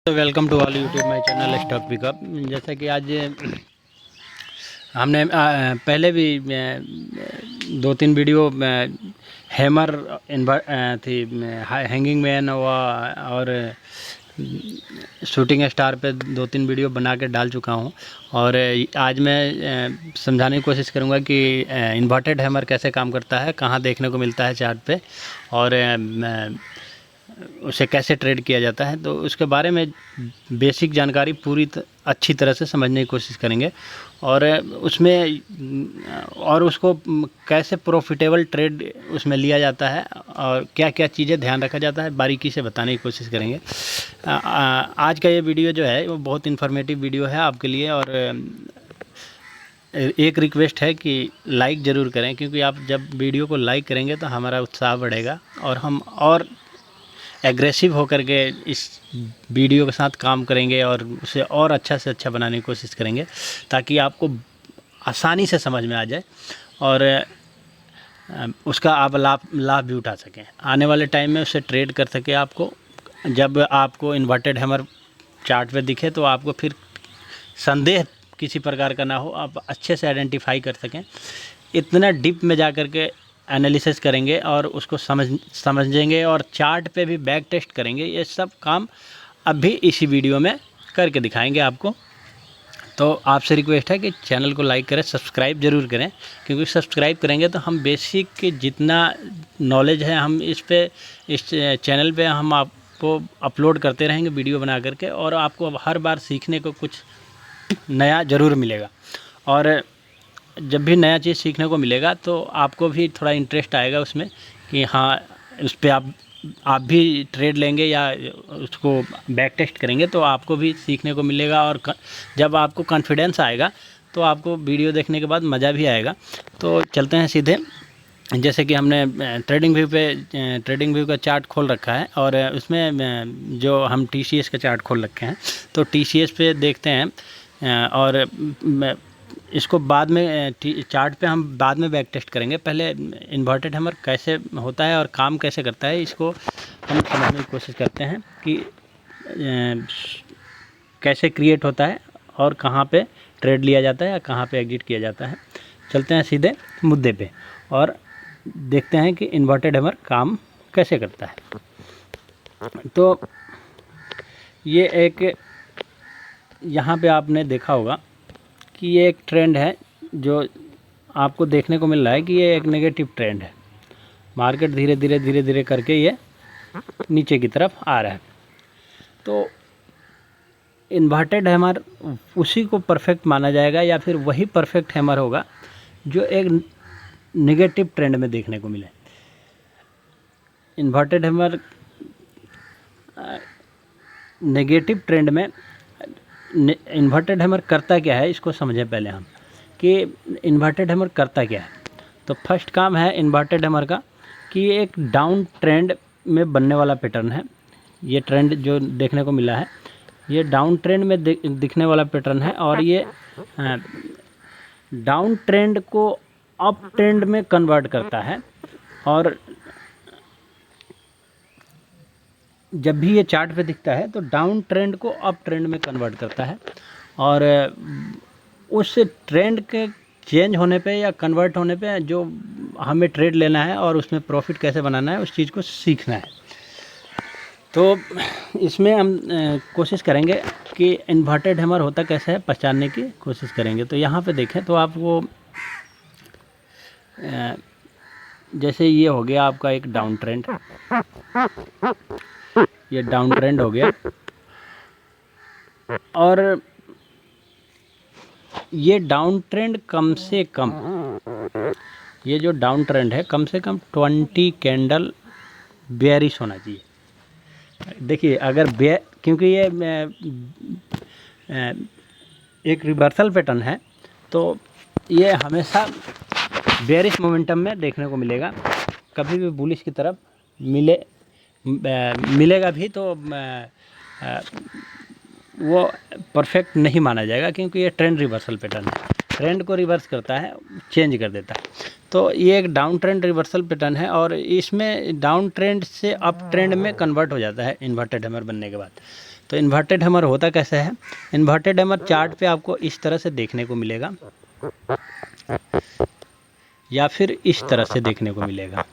तो welcome to all YouTube my channel stock pickup. जैसा कि आज हमने पहले भी दो तीन वीडियो हैमर थी, हैंगिंग मैन और शूटिंग स्टार पे दो तीन वीडियो बना के डाल चुका हूँ। और आज मैं समझाने की कोशिश करूँगा कि इन्वर्टेड हैमर कैसे काम करता है, कहाँ देखने को मिलता है चार्ट पे, और उसे कैसे ट्रेड किया जाता है। तो उसके बारे में बेसिक जानकारी पूरी अच्छी तरह से समझने की कोशिश करेंगे, और उसको कैसे प्रॉफिटेबल ट्रेड उसमें लिया जाता है और क्या क्या चीज़ें ध्यान रखा जाता है, बारीकी से बताने की कोशिश करेंगे। आज का ये वीडियो जो है वो बहुत इन्फॉर्मेटिव वीडियो है आपके लिए। और एक रिक्वेस्ट है कि लाइक ज़रूर करें, क्योंकि आप जब वीडियो को लाइक करेंगे तो हमारा उत्साह बढ़ेगा और हम और एग्रेसिव होकर के इस वीडियो के साथ काम करेंगे और उसे और अच्छा से अच्छा बनाने की कोशिश करेंगे, ताकि आपको आसानी से समझ में आ जाए और उसका आप लाभ भी उठा सकें, आने वाले टाइम में उसे ट्रेड कर सके। आपको जब आपको इन्वर्टेड हैमर चार्ट पे दिखे तो आपको फिर संदेह किसी प्रकार का ना हो, आप अच्छे से आइडेंटिफाई कर सकें। इतना डीप में जा कर के एनालिसिस करेंगे और उसको समझेंगे और चार्ट पे भी बैक टेस्ट करेंगे। ये सब काम अभी इसी वीडियो में करके दिखाएंगे आपको। तो आपसे रिक्वेस्ट है कि चैनल को लाइक करें, सब्सक्राइब ज़रूर करें, क्योंकि सब्सक्राइब करेंगे तो हम बेसिक जितना नॉलेज है हम इस चैनल पे हम आपको अपलोड करते रहेंगे वीडियो बना करके, और आपको हर बार सीखने को कुछ नया ज़रूर मिलेगा। और जब भी नया चीज़ सीखने को मिलेगा तो आपको भी थोड़ा इंटरेस्ट आएगा उसमें कि हाँ, उस पर आप भी ट्रेड लेंगे या उसको बैक टेस्ट करेंगे, तो आपको भी सीखने को मिलेगा। और जब आपको कॉन्फिडेंस आएगा तो आपको वीडियो देखने के बाद मज़ा भी आएगा। तो चलते हैं सीधे। जैसे कि हमने ट्रेडिंग व्यू का चार्ट खोल रखा है, और उसमें जो हम TCS का चार्ट खोल रखे हैं, तो TCS पे देखते हैं। और इसको बाद में चार्ट पे हम बाद में बैक टेस्ट करेंगे। पहले इन्वर्टेड हैमर कैसे होता है और काम कैसे करता है, इसको हम समझने की कोशिश करते हैं कि कैसे क्रिएट होता है और कहाँ पे ट्रेड लिया जाता है या कहाँ पे एग्जिट किया जाता है। चलते हैं सीधे मुद्दे पे और देखते हैं कि इन्वर्टेड हैमर काम कैसे करता है। तो ये एक, यहाँ पे आपने देखा होगा कि ये एक ट्रेंड है जो आपको देखने को मिल रहा है कि ये एक नेगेटिव ट्रेंड है। मार्केट धीरे धीरे करके ये नीचे की तरफ आ रहा है। तो इन्वर्टेड हैमर उसी को परफेक्ट माना जाएगा, या फिर वही परफेक्ट हैमर होगा जो एक नेगेटिव ट्रेंड में देखने को मिले। इन्वर्टेड हैमर नेगेटिव ट्रेंड में इन्वर्टेड हैमर करता क्या है, इसको समझें पहले हम कि इन्वर्टेड हैमर करता क्या है। तो फर्स्ट काम है इन्वर्टेड हैमर का कि ये एक डाउन ट्रेंड में बनने वाला पैटर्न है। ये ट्रेंड जो देखने को मिला है ये डाउन ट्रेंड में दिखने वाला पैटर्न है, और ये डाउन ट्रेंड को अप ट्रेंड में कन्वर्ट करता है। और जब भी ये चार्ट पे दिखता है तो डाउन ट्रेंड को अप ट्रेंड में कन्वर्ट करता है, और उस ट्रेंड के चेंज होने पे या कन्वर्ट होने पे जो हमें ट्रेड लेना है और उसमें प्रॉफिट कैसे बनाना है उस चीज़ को सीखना है। तो इसमें हम कोशिश करेंगे कि इन्वर्टेड हैमर होता कैसे है पहचानने की कोशिश करेंगे। तो यहाँ पे देखें तो आपको जैसे ये हो गया आपका एक डाउन ट्रेंड, ये डाउन ट्रेंड हो गया, और ये डाउन ट्रेंड कम से कम, ये जो डाउन ट्रेंड है कम से कम 20 कैंडल बेयरिश होना चाहिए। देखिए अगर क्योंकि ये एक रिवर्सल पैटर्न है, तो ये हमेशा बेयरिश मोमेंटम में देखने को मिलेगा। कभी भी बुलिश की तरफ मिलेगा भी तो वो परफेक्ट नहीं माना जाएगा, क्योंकि ये ट्रेंड रिवर्सल पैटर्न है, ट्रेंड को रिवर्स करता है, चेंज कर देता है। तो ये एक डाउन ट्रेंड रिवर्सल पैटर्न है, और इसमें डाउन ट्रेंड से अप ट्रेंड में कन्वर्ट हो जाता है इन्वर्टेड हैमर बनने के बाद। तो तो इन्वर्टेड हैमर होता कैसे है? इन्वर्टेड हैमर चार्ट पे आपको इस तरह से देखने को मिलेगा या फिर इस तरह से देखने को मिलेगा।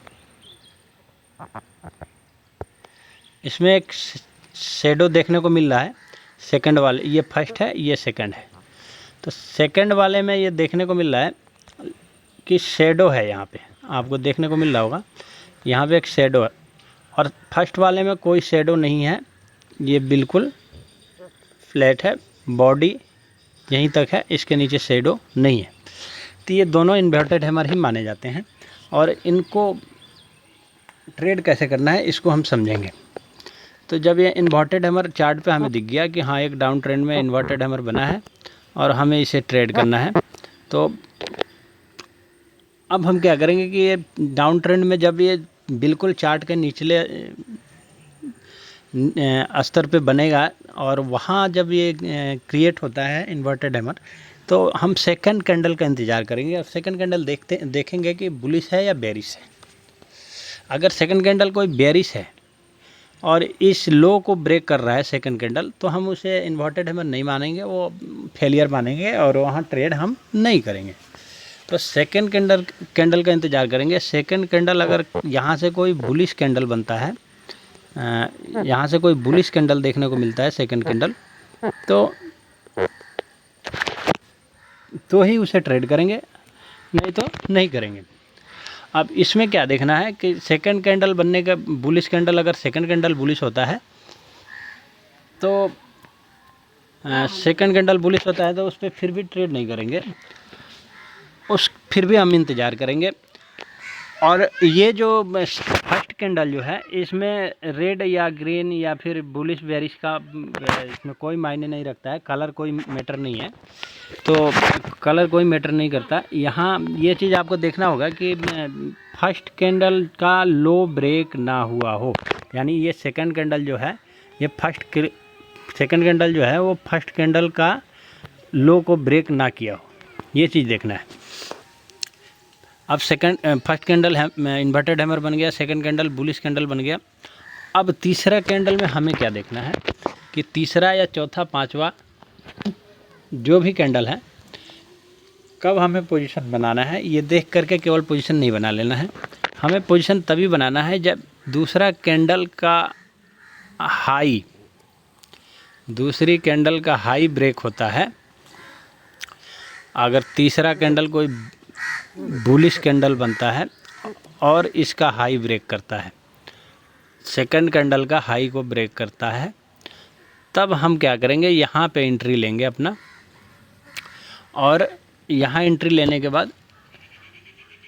इसमें एक शेडो देखने को मिल रहा है, सेकंड वाले, ये फर्स्ट है, ये सेकंड है। तो सेकंड वाले में ये देखने को मिल रहा है कि शेडो है, यहाँ पे आपको देखने को मिल रहा होगा, यहाँ पे एक शेडो है। और फर्स्ट वाले में कोई शेडो नहीं है, ये बिल्कुल फ्लैट है, बॉडी यहीं तक है, इसके नीचे शेडो नहीं है। तो ये दोनों इन्वर्टेड हैमर ही माने जाते हैं। और इनको ट्रेड कैसे करना है इसको हम समझेंगे। तो जब ये इन्वर्टेड हैमर चार्ट पे हमें दिख गया कि हाँ एक डाउन ट्रेंड में इन्वर्टेड हैमर बना है और हमें इसे ट्रेड करना है, तो अब हम क्या करेंगे कि ये डाउन ट्रेंड में जब ये बिल्कुल चार्ट के निचले स्तर पे बनेगा और वहाँ जब ये क्रिएट होता है इन्वर्टेड हैमर, तो हम सेकंड कैंडल का इंतज़ार करेंगे। और सेकंड कैंडल देखेंगे कि बुलिश है या बेरिश है। अगर सेकंड कैंडल कोई बेरिश है और इस लो को ब्रेक कर रहा है सेकंड कैंडल, तो हम उसे इन्वर्टेड हैमर नहीं मानेंगे, वो फेलियर मानेंगे और वहाँ ट्रेड हम नहीं करेंगे। तो सेकंड कैंडल का इंतज़ार करेंगे। सेकंड कैंडल अगर यहाँ से कोई बुलिश कैंडल बनता है, यहाँ से कोई बुलिश कैंडल देखने को मिलता है सेकंड कैंडल, तो ही उसे ट्रेड करेंगे, नहीं तो नहीं करेंगे। अब इसमें क्या देखना है कि सेकंड कैंडल बनने का, बुलिश कैंडल अगर सेकंड कैंडल बुलिश होता है तो सेकंड कैंडल बुलिश होता है तो उस पर फिर भी ट्रेड नहीं करेंगे, फिर भी हम इंतज़ार करेंगे। और ये जो फर्स्ट कैंडल जो है, इसमें रेड या ग्रीन या फिर बुलिश बेरिश का इसमें कोई मायने नहीं रखता है, कलर कोई मैटर नहीं है, तो कलर कोई मैटर नहीं करता। यहाँ ये चीज़ आपको देखना होगा कि फर्स्ट कैंडल का लो ब्रेक ना हुआ हो, यानी ये सेकंड कैंडल जो है, ये सेकंड कैंडल जो है वो फर्स्ट कैंडल का लो को ब्रेक ना किया हो, ये चीज़ देखना है। अब फर्स्ट कैंडल है इन्वर्टेड हैमर बन गया, सेकंड कैंडल बुलिश कैंडल बन गया। अब तीसरा कैंडल में हमें क्या देखना है कि तीसरा या चौथा पांचवा जो भी कैंडल है, कब हमें पोजीशन बनाना है, ये देख करके केवल पोजीशन नहीं बना लेना है। हमें पोजीशन तभी बनाना है जब दूसरा कैंडल का हाई, दूसरी कैंडल का हाई ब्रेक होता है। अगर तीसरा कैंडल कोई बुलिश कैंडल बनता है और इसका हाई ब्रेक करता है, सेकंड कैंडल का हाई को ब्रेक करता है, तब हम क्या करेंगे, यहाँ पे एंट्री लेंगे अपना। और यहाँ एंट्री लेने के बाद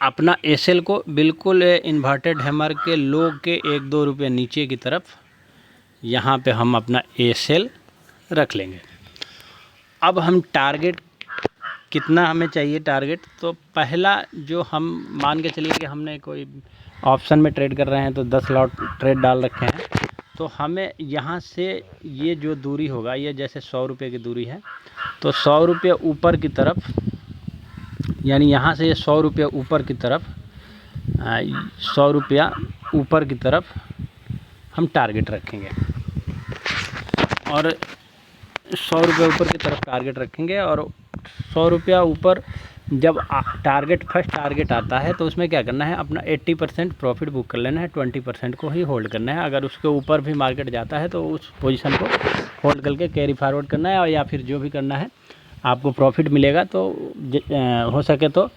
अपना एसएल को बिल्कुल इन्वर्टेड हैमर के लो के 1-2 रुपये नीचे की तरफ यहाँ पे हम अपना एसएल रख लेंगे। अब हम टारगेट कितना हमें चाहिए टारगेट, तो पहला जो हम मान के चलिए कि हमने कोई ऑप्शन में ट्रेड कर रहे हैं तो 10 लॉट ट्रेड डाल रखे हैं, तो हमें यहाँ से ये जो दूरी होगा, ये जैसे 100 रुपये की दूरी है, तो 100 रुपये ऊपर की तरफ, यानी यहाँ से ये 100 रुपये ऊपर की तरफ, 100 रुपया ऊपर की तरफ हम टारगेट रखेंगे। और 100 रुपये ऊपर की तरफ टारगेट रखेंगे। और 100 रुपया ऊपर जब फर्स्ट टारगेट आता है तो उसमें क्या करना है, अपना 80% प्रॉफिट बुक कर लेना है, 20% को ही होल्ड करना है। अगर उसके ऊपर भी मार्केट जाता है तो उस पोजीशन को होल्ड करके कैरी फॉरवर्ड करना है, और या फिर जो भी करना है आपको प्रॉफिट मिलेगा। तो हो सके तो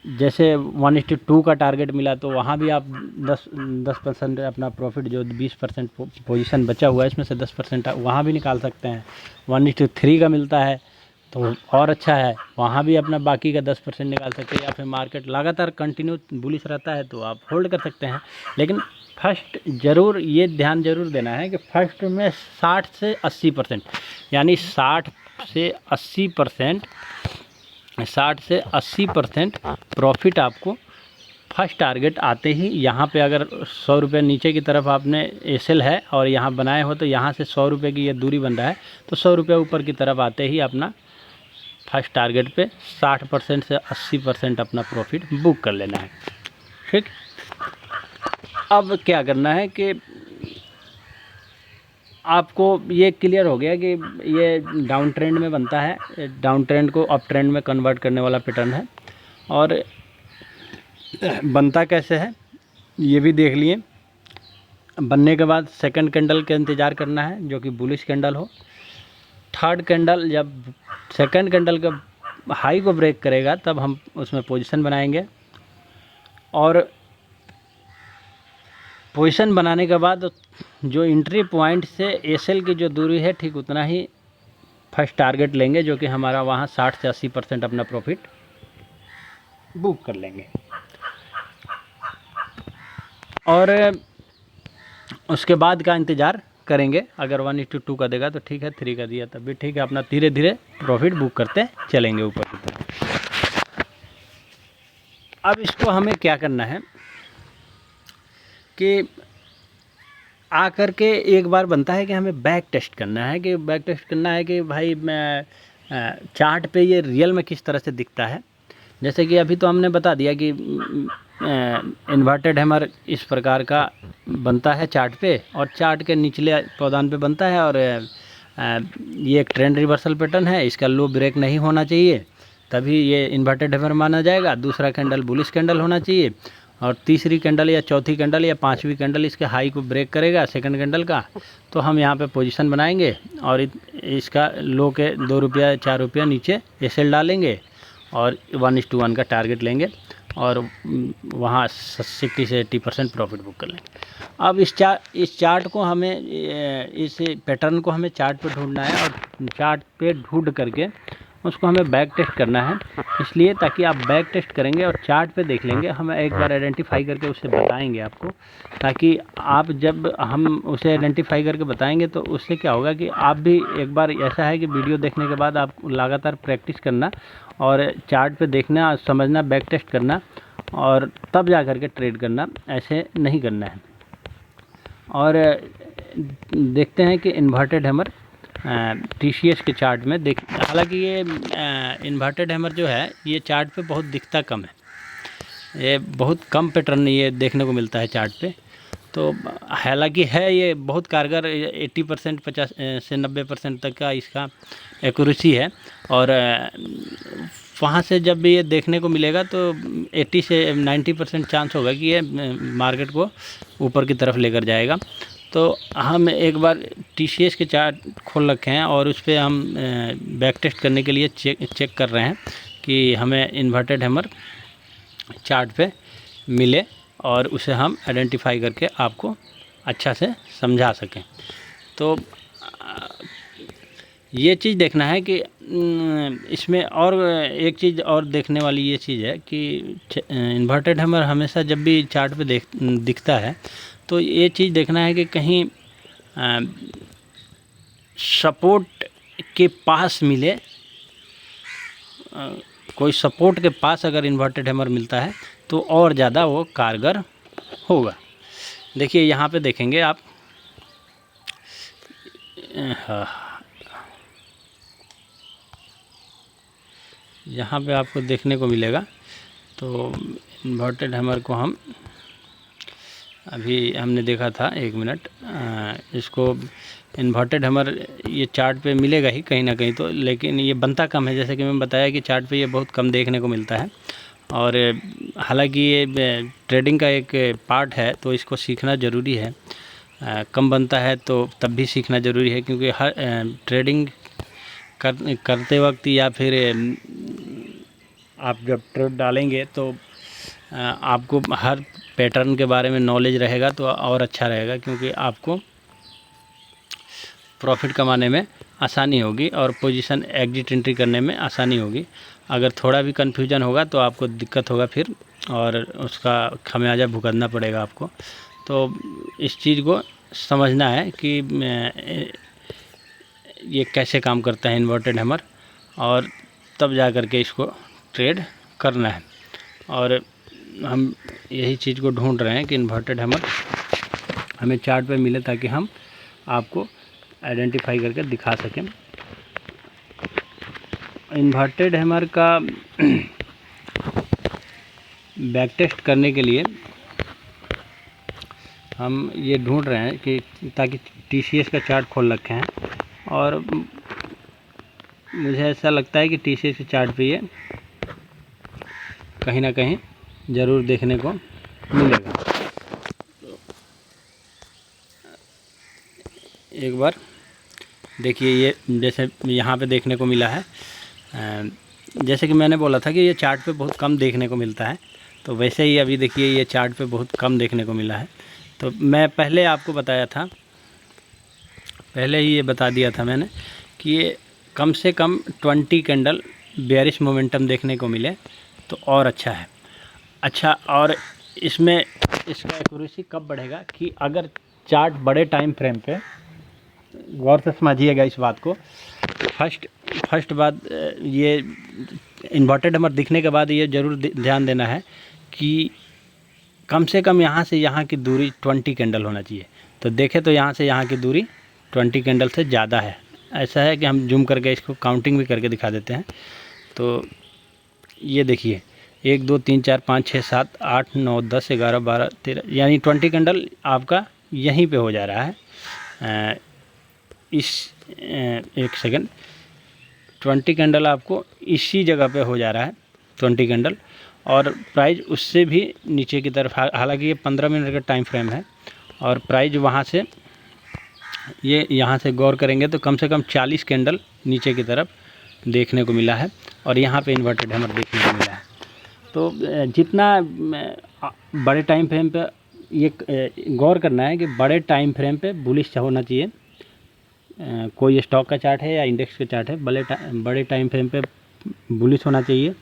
जैसे 1:2 का टारगेट मिला तो वहाँ भी आप 10% अपना प्रॉफिट, जो 20% पोजीशन बचा हुआ है इसमें से 10% वहाँ भी निकाल सकते हैं। 1:3 का मिलता है तो और अच्छा है, वहाँ भी अपना बाकी का 10% निकाल सकते हैं। या फिर मार्केट लगातार कंटिन्यू बुलिश रहता है तो आप होल्ड कर सकते हैं। लेकिन फर्स्ट ज़रूर ये ध्यान ज़रूर देना है कि फर्स्ट में 60 से 80%, यानी 60 से 80% प्रॉफिट आपको फर्स्ट टारगेट आते ही, यहाँ पे अगर 100 रुपये नीचे की तरफ आपने एसएल है और यहाँ बनाए हो, तो यहाँ से 100 रुपये की ये दूरी बन रहा है, तो 100 रुपये ऊपर की तरफ आते ही अपना फर्स्ट टारगेट पे 60% से 80% अपना प्रॉफिट बुक कर लेना है। ठीक, अब क्या करना है कि आपको ये क्लियर हो गया कि ये डाउन ट्रेंड में बनता है, डाउन ट्रेंड को अप ट्रेंड में कन्वर्ट करने वाला पैटर्न है। और बनता कैसे है ये भी देख लिए। बनने के बाद सेकंड कैंडल का इंतज़ार करना है जो कि बुलिश कैंडल हो। थर्ड कैंडल जब सेकंड कैंडल का हाई को ब्रेक करेगा तब हम उसमें पोजीशन बनाएंगे। और पोजीशन बनाने के बाद जो एंट्री पॉइंट से एसएल की जो दूरी है ठीक उतना ही फर्स्ट टारगेट लेंगे, जो कि हमारा वहाँ 60 से 80% अपना प्रॉफिट बुक कर लेंगे। और उसके बाद का इंतज़ार करेंगे। अगर 1:2 का देगा तो ठीक है, 3 का दिया तब भी ठीक है। अपना धीरे धीरे प्रॉफिट बुक करते चलेंगे ऊपर की तरफ। अब इसको हमें क्या करना है कि आकर के एक बार बनता है कि हमें बैक टेस्ट करना है, कि बैक टेस्ट करना है कि भाई मैं चार्ट पे ये रियल में किस तरह से दिखता है। जैसे कि अभी तो हमने बता दिया कि इन्वर्टेड हैमर इस प्रकार का बनता है चार्ट पे, और चार्ट के निचले पौधान पे बनता है। और ये एक ट्रेंड रिवर्सल पैटर्न है, इसका लो ब्रेक नहीं होना चाहिए तभी ये इन्वर्टेड हैमर माना जाएगा। दूसरा कैंडल बुलिश कैंडल होना चाहिए, और तीसरी कैंडल या चौथी कैंडल या पांचवी कैंडल इसके हाई को ब्रेक करेगा सेकंड कैंडल का, तो हम यहाँ पे पोजीशन बनाएंगे और इसका लो के 2 रुपया 4 रुपया नीचे एसएल डालेंगे और 1:1 का टारगेट लेंगे और वहाँ 60 से 80% प्रॉफिट बुक कर लेंगे। अब इस चार्ट को हमें, इस पैटर्न को हमें चार्ट पे ढूंढना है, और चार्ट पे ढूंढ करके उसको हमें बैक टेस्ट करना है। इसलिए ताकि आप बैक टेस्ट करेंगे और चार्ट पे देख लेंगे, हम एक बार आइडेंटिफाई करके उसे बताएंगे आपको, ताकि आप जब हम उसे आइडेंटिफाई करके बताएंगे तो उससे क्या होगा कि आप भी एक बार, ऐसा है कि वीडियो देखने के बाद आप लगातार प्रैक्टिस करना और चार्ट पे देखना, समझना, बैक टेस्ट करना और तब जा कर के ट्रेड करना, ऐसे नहीं करना है। और देखते हैं कि इन्वर्टेड हैमर टीसीएस के चार्ट में हालांकि ये इन्वर्टेड हैमर जो है ये चार्ट पे बहुत दिखता कम है, ये बहुत कम पैटर्न ये देखने को मिलता है चार्ट पे। तो हालांकि है ये बहुत कारगर, 80% 50 से 90% तक का इसका एक्यूरेसी है। और वहाँ से जब भी ये देखने को मिलेगा तो 80 से 90% चांस होगा कि ये मार्केट को ऊपर की तरफ लेकर जाएगा। तो हम एक बार टीसीएस के चार्ट खोल रखे हैं और उस पर हम बैक टेस्ट करने के लिए चेक कर रहे हैं कि हमें इन्वर्टेड हैमर चार्ट पे मिले और उसे हम आइडेंटिफाई करके आपको अच्छा से समझा सकें। तो ये चीज़ देखना है कि इसमें और एक चीज़ और देखने वाली ये चीज़ है कि इन्वर्टेड हैमर हमेशा जब भी चार्ट पे दिखता है तो ये चीज़ देखना है कि कहीं सपोर्ट के पास मिले, कोई सपोर्ट के पास अगर इन्वर्टेड हैमर मिलता है तो और ज़्यादा वो कारगर होगा। देखिए यहाँ पे देखेंगे आप, यहाँ पे आपको देखने को मिलेगा। तो इन्वर्टेड हैमर को हम अभी हमने देखा था, 1 मिनट, इसको इन्वर्टेड हैमर ये चार्ट पे मिलेगा ही कहीं ना कहीं तो, लेकिन ये बनता कम है। जैसे कि मैं बताया कि चार्ट पे ये बहुत कम देखने को मिलता है। और हालांकि ये ट्रेडिंग का एक पार्ट है तो इसको सीखना ज़रूरी है। कम बनता है तो तब भी सीखना ज़रूरी है, क्योंकि हर ट्रेडिंग करते वक्त या फिर आप जब ट्रेड डालेंगे तो आपको हर पैटर्न के बारे में नॉलेज रहेगा तो और अच्छा रहेगा, क्योंकि आपको प्रॉफिट कमाने में आसानी होगी और पोजीशन एग्जिट एंट्री करने में आसानी होगी। अगर थोड़ा भी कन्फ्यूजन होगा तो आपको दिक्कत होगा फिर, और उसका खमियाजा भुगतना पड़ेगा आपको। तो इस चीज़ को समझना है कि ये कैसे काम करता है इन्वर्टेड हैमर, और तब जा कर के इसको ट्रेड करना है। और हम यही चीज़ को ढूंढ रहे हैं कि इन्वर्टेड हैमर हमें चार्ट पे मिले ताकि हम आपको आइडेंटिफाई करके दिखा सकें। इन्वर्टेड हैमर का बैक टेस्ट करने के लिए हम ये ढूंढ रहे हैं कि ताकि TCS का चार्ट खोल रखे हैं और मुझे ऐसा लगता है कि TCS के चार्ट पे ये कहीं ना कहीं ज़रूर देखने को मिलेगा। एक बार देखिए, ये जैसे यहाँ पे देखने को मिला है, जैसे कि मैंने बोला था कि ये चार्ट पे बहुत कम देखने को मिलता है, तो वैसे ही अभी देखिए ये चार्ट पे बहुत कम देखने को मिला है। तो मैं पहले आपको बताया था, पहले ही ये बता दिया था मैंने कि ये कम से कम 20 कैंडल बेयरिश मोमेंटम देखने को मिले तो और अच्छा है। अच्छा, और इसमें इसका एक्यूरेसी कब बढ़ेगा कि अगर चार्ट बड़े टाइम फ्रेम पे, गौर से समझिएगा इस बात को। फर्स्ट बात, ये इन्वर्टेड हैमर दिखने के बाद ये ज़रूर ध्यान देना है कि कम से कम यहाँ से यहाँ की दूरी 20 कैंडल होना चाहिए। तो देखें तो यहाँ से यहाँ की दूरी 20 कैंडल से ज़्यादा है। ऐसा है कि हम जूम करके इसको काउंटिंग भी करके दिखा देते हैं। तो ये देखिए 1 2 3 4 5 6 7 8 9 10 11 12 13, यानी 20 कैंडल आपका यहीं पे हो जा रहा है। एक सेकंड, 20 कैंडल आपको इसी जगह पे हो जा रहा है 20 कैंडल, और प्राइस उससे भी नीचे की तरफ, हालांकि ये 15 मिनट का टाइम फ्रेम है और प्राइस वहाँ से, ये यहाँ से गौर करेंगे तो कम से कम 40 कैंडल नीचे की तरफ देखने को मिला है और यहाँ पे इन्वर्टेड हैमर देखने को मिला है। तो जितना बड़े टाइम फ्रेम पे ये गौर करना है कि बड़े टाइम फ्रेम पे बुलिश होना चाहिए। कोई स्टॉक का चार्ट है या इंडेक्स का चार्ट है, बड़े टाइम फ्रेम पे बुलिश होना चाहिए।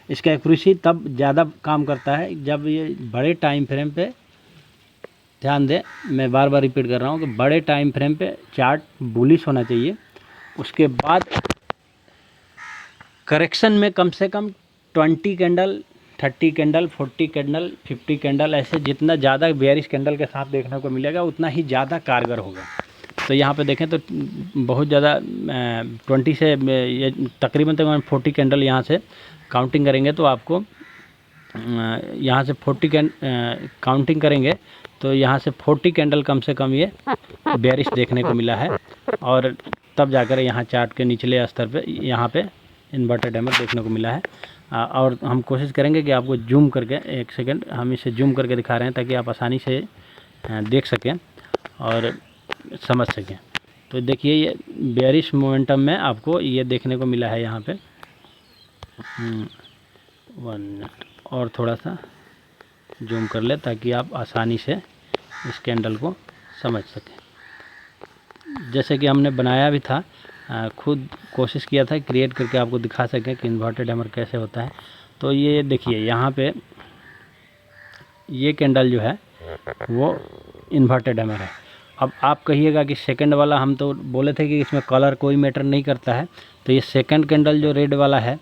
इसका एक्यूरेसी तब ज़्यादा काम करता है जब ये बड़े टाइम फ्रेम पे, ध्यान दें, मैं बार बार रिपीट कर रहा हूँ कि बड़े टाइम फ्रेम पे चार्ट बुलिश होना चाहिए। उसके बाद करेक्शन में कम से कम 20 कैंडल, 30 कैंडल, 40 कैंडल, 50 कैंडल, ऐसे जितना ज़्यादा बेयरिश कैंडल के साथ देखने को मिलेगा उतना ही ज़्यादा कारगर होगा। तो यहाँ पे देखें तो बहुत ज़्यादा 20 से ये तकरीबन 40 कैंडल यहाँ से काउंटिंग करेंगे तो आपको यहाँ से 40 काउंटिंग करेंगे तो यहाँ से 40 कैंडल कम से कम ये बेयरिश देखने को मिला है, और तब जाकर यहाँ चार्ट के निचले स्तर पे यहाँ पे इन्वर्टेड हैमर देखने को मिला है। और हम कोशिश करेंगे कि आपको जूम करके, एक सेकंड, हम इसे जूम करके दिखा रहे हैं ताकि आप आसानी से देख सकें और समझ सकें। तो देखिए ये बेयरिश मोमेंटम में आपको ये देखने को मिला है यहाँ पे। 1 मिनट और थोड़ा सा जूम कर ले ताकि आप आसानी से इस कैंडल को समझ सकें। जैसे कि हमने बनाया भी था, खुद कोशिश किया था क्रिएट करके आपको दिखा सकें कि इन्वर्टेड हैमर कैसे होता है। तो ये देखिए यहाँ पे ये कैंडल जो है वो इन्वर्टेड हैमर है। अब आप कहिएगा कि सेकंड वाला, हम तो बोले थे कि इसमें कलर कोई मैटर नहीं करता है, तो ये सेकंड कैंडल जो रेड वाला है,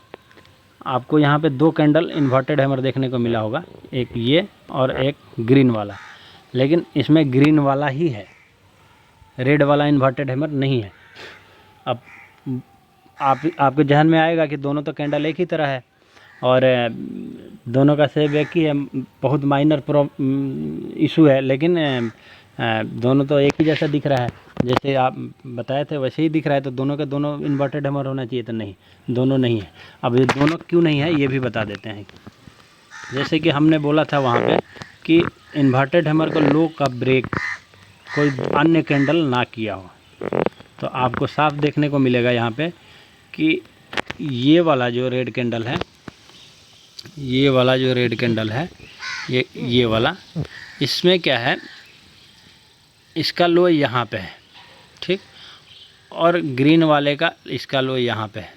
आपको यहाँ पे 2 कैंडल इन्वर्टेड हैमर देखने को मिला होगा, एक ये और एक ग्रीन वाला, लेकिन इसमें ग्रीन वाला ही है, रेड वाला इन्वर्टेड हैमर नहीं है। अब आपके जहन में आएगा कि दोनों तो कैंडल एक ही तरह है और दोनों का सेम एक ही है, बहुत माइनर इशू है, लेकिन दोनों तो एक ही जैसा दिख रहा है, जैसे आप बताए थे वैसे ही दिख रहा है, तो दोनों के दोनों इन्वर्टेड हैमर होना चाहिए, तो नहीं, दोनों नहीं है। अब ये दोनों क्यों नहीं है ये भी बता देते हैं। जैसे कि हमने बोला था वहाँ पे कि इन्वर्टेड हैमर का लो का ब्रेक कोई अन्य कैंडल ना किया हो, तो आपको साफ देखने को मिलेगा यहाँ पे कि ये वाला जो रेड कैंडल है, ये वाला जो रेड कैंडल है, ये वाला, इसमें क्या है, इसका लो यहाँ पे है, ठीक, और ग्रीन वाले का इसका लो यहाँ पे है,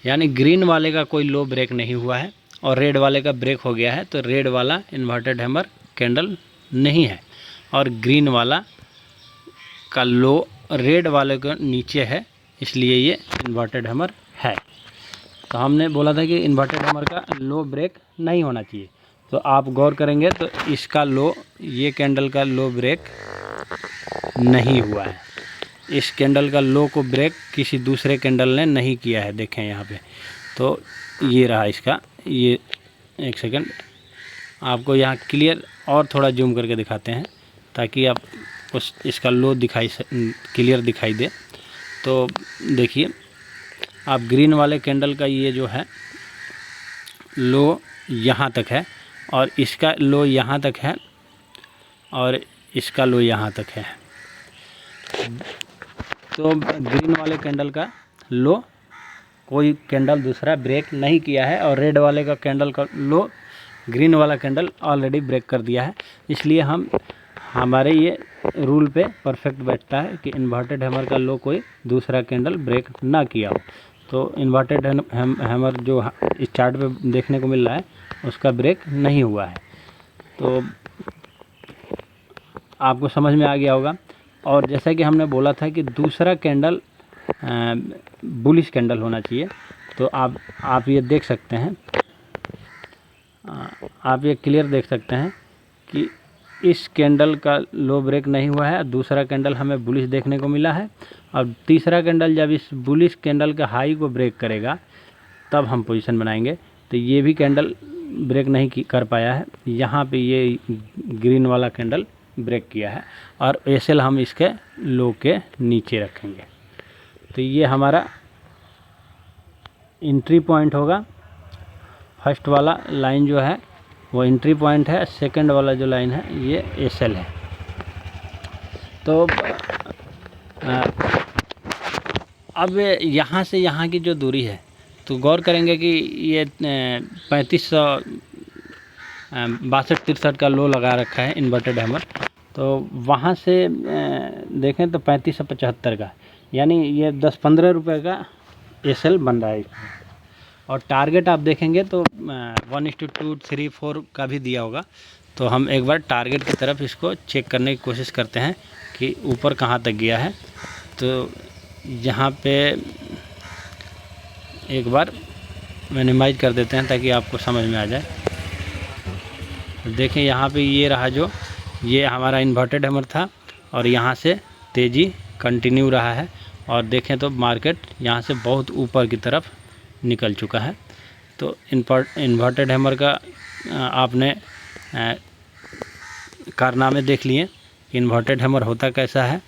यानी ग्रीन वाले का कोई लो ब्रेक नहीं हुआ है और रेड वाले का ब्रेक हो गया है, तो रेड वाला इन्वर्टेड हैमर कैंडल नहीं है और ग्रीन वाला का लो रेड वाले के नीचे है, इसलिए ये इन्वर्टेड हैमर है। तो हमने बोला था कि इन्वर्टेड हैमर का लो ब्रेक नहीं होना चाहिए, तो आप गौर करेंगे तो इसका लो, ये कैंडल का लो ब्रेक नहीं हुआ है, इस कैंडल का लो को ब्रेक किसी दूसरे कैंडल ने नहीं किया है, देखें यहाँ पे। तो ये रहा इसका, ये एक सेकंड आपको यहाँ क्लियर और थोड़ा जूम करके दिखाते हैं ताकि आपको आपको इसका लो क्लियर दिखाई दे। तो देखिए आप ग्रीन वाले कैंडल का ये जो है लो यहाँ तक है और इसका लो यहाँ तक है और इसका लो यहाँ तक है। तो ग्रीन वाले कैंडल का लो कोई कैंडल दूसरा ब्रेक नहीं किया है और रेड वाले का कैंडल का लो ग्रीन वाला कैंडल ऑलरेडी ब्रेक कर दिया है। इसलिए हमारे ये रूल पे परफेक्ट बैठता है कि इन्वर्टेड हैमर का लो कोई दूसरा कैंडल ब्रेक ना किया हो। तो इन्वर्टेड हैमर जो इस चार्ट पे देखने को मिल रहा है उसका ब्रेक नहीं हुआ है। तो आपको समझ में आ गया होगा। और जैसा कि हमने बोला था कि दूसरा कैंडल बुलिश कैंडल होना चाहिए। तो आप ये देख सकते हैं, आप ये क्लियर देख सकते हैं कि इस कैंडल का लो ब्रेक नहीं हुआ है, दूसरा कैंडल हमें बुलिश देखने को मिला है और तीसरा कैंडल जब इस बुलिश कैंडल का हाई को ब्रेक करेगा तब हम पोजीशन बनाएंगे। तो ये भी कैंडल ब्रेक नहीं कर पाया है, यहाँ पे ये ग्रीन वाला कैंडल ब्रेक किया है और एसएल हम इसके लो के नीचे रखेंगे। तो ये हमारा एंट्री पॉइंट होगा। फर्स्ट वाला लाइन जो है वो एंट्री पॉइंट है, सेकंड वाला जो लाइन है ये एसएल है। तो अब यहाँ से यहाँ की जो दूरी है तो गौर करेंगे कि ये 3562-63 का लो लगा रखा है इन्वर्टेड हैमर। तो वहाँ से देखें तो 3575 का, यानी ये 10-15 रुपये का एसएल बन रहा है इसमें। और टारगेट आप देखेंगे तो 1:2, 3, 4 का भी दिया होगा। तो हम एक बार टारगेट की तरफ इसको चेक करने की कोशिश करते हैं कि ऊपर कहाँ तक गया है। तो यहाँ पे एक बार मिनिमाइज कर देते हैं ताकि आपको समझ में आ जाए। देखें यहाँ पे ये रहा, जो ये हमारा इन्वर्टेड हैमर था और यहाँ से तेज़ी कंटिन्यू रहा है और देखें तो मार्केट यहाँ से बहुत ऊपर की तरफ निकल चुका है। तो इन्वर्टेड हैमर का आपने कारनामे देख लिए, इन्वर्टेड हैमर होता कैसा है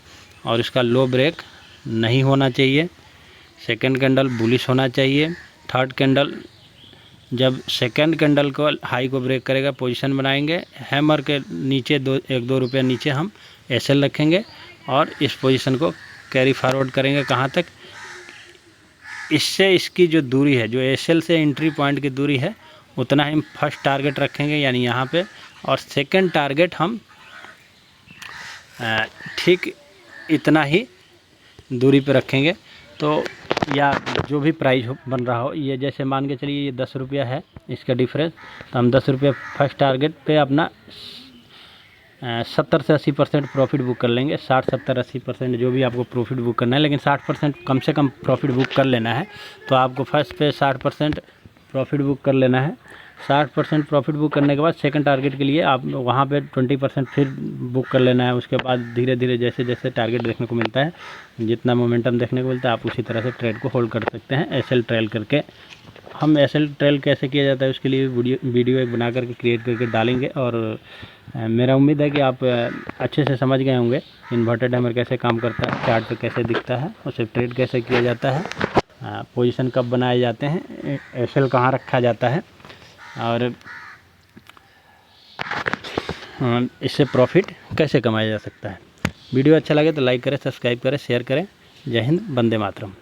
और इसका लो ब्रेक नहीं होना चाहिए। सेकंड कैंडल बुलिश होना चाहिए। थर्ड कैंडल जब सेकंड कैंडल को हाई को ब्रेक करेगा पोजीशन बनाएंगे, हैमर के नीचे 1-2 रुपये नीचे हम एसएल रखेंगे और इस पोजीशन को कैरी फॉरवर्ड करेंगे कहाँ तक, इससे इसकी जो दूरी है, जो एसएल से एंट्री पॉइंट की दूरी है उतना ही हम फर्स्ट टारगेट रखेंगे यानी यहाँ पे, और सेकंड टारगेट हम ठीक इतना ही दूरी पे रखेंगे। तो या जो भी प्राइस बन रहा हो, ये जैसे मान के चलिए ये 10 रुपया है इसका डिफरेंस, तो हम 10 रुपये फर्स्ट टारगेट पे अपना 70 से 80% प्रॉफिट बुक कर लेंगे। 60, 70, 80% जो भी आपको प्रॉफिट बुक करना है, लेकिन 60% कम से कम प्रॉफिट बुक कर लेना है। तो आपको फर्स्ट पे 60% प्रॉफिट बुक कर लेना है। 60% प्रॉफिट बुक करने के बाद सेकंड टारगेट के लिए आप वहाँ पे 20% फिर बुक कर लेना है। उसके बाद धीरे धीरे जैसे जैसे टारगेट देखने को मिलता है, जितना मोमेंटम देखने को मिलता है, आप उसी तरह से ट्रेड को होल्ड कर सकते हैं एसएल ट्रेल करके। हम एसएल ट्रेल कैसे किया जाता है उसके लिए वीडियो एक बना करके क्रिएट करके डालेंगे। और मेरा उम्मीद है कि आप अच्छे से समझ गए होंगे इन्वर्टेड हैमर कैसे काम करता है, चार्ट पे कैसे दिखता है, उसे ट्रेड कैसे किया जाता है, पोजीशन कब बनाए जाते हैं, एसएल कहाँ रखा जाता है और इससे प्रॉफिट कैसे कमाया जा सकता है। वीडियो अच्छा लगे तो लाइक करें, सब्सक्राइब करें, शेयर करें। जय हिंद, वंदे मातरम।